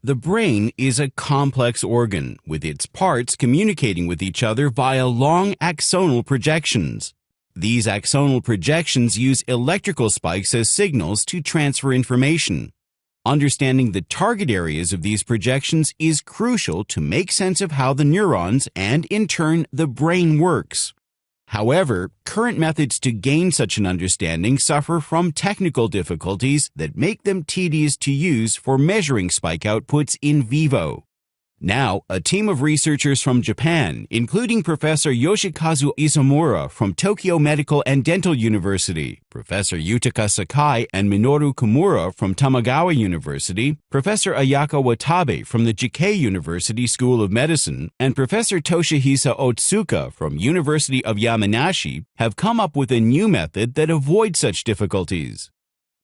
The brain is a complex organ, with its parts communicating with each other via long axonal projections. These axonal projections use electrical spikes as signals to transfer information. Understanding the target areas of these projections is crucial to make sense of how the neurons and, in turn, the brain works. However, current methods to gain such an understanding suffer from technical difficulties that make them tedious to use for measuring spike outputs in vivo. Now, a team of researchers from Japan, including Professor Yoshikazu Isomura from Tokyo Medical and Dental University, Professor Yutaka Sakai and Minoru Kimura from Tamagawa University, Professor Ayaka Watabe from the Jikei University School of Medicine, and Professor Toshihisa Otsuka from University of Yamanashi, have come up with a new method that avoids such difficulties.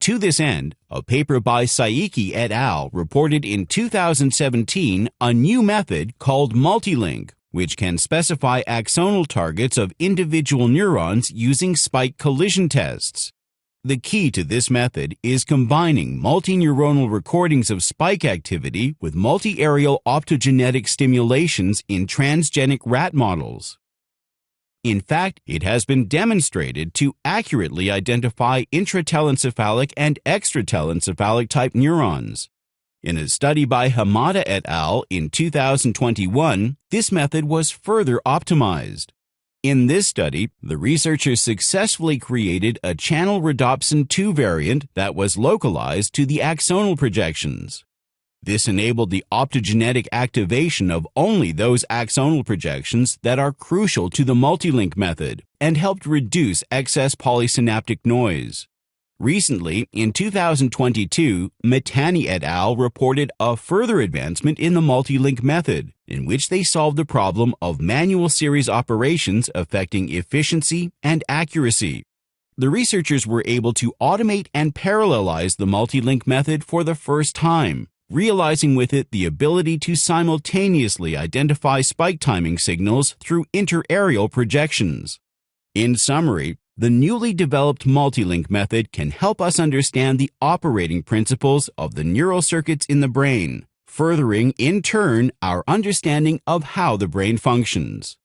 To this end, a paper by Saiki et al. Reported in 2017 a new method called Multi-Linc, which can specify axonal targets of individual neurons using spike collision tests. The key to this method is combining multineuronal recordings of spike activity with multi-areal optogenetic stimulations in transgenic rat models. In fact, it has been demonstrated to accurately identify intratelencephalic and extratelencephalic type neurons. In a study by Hamada et al. In 2021, this method was further optimized. In this study, the researchers successfully created a channel rhodopsin 2 variant that was localized to the axonal projections. This enabled the optogenetic activation of only those axonal projections that are crucial to the Multi-Linc method and helped reduce excess polysynaptic noise. Recently, in 2022, Mitani et al. Reported a further advancement in the Multi-Linc method, in which they solved the problem of manual series operations affecting efficiency and accuracy. The researchers were able to automate and parallelize the Multi-Linc method for the first time, realizing with it the ability to simultaneously identify spike timing signals through interareal projections. In summary, the newly developed Multi-Linc method can help us understand the operating principles of the neural circuits in the brain, furthering, in turn, our understanding of how the brain functions.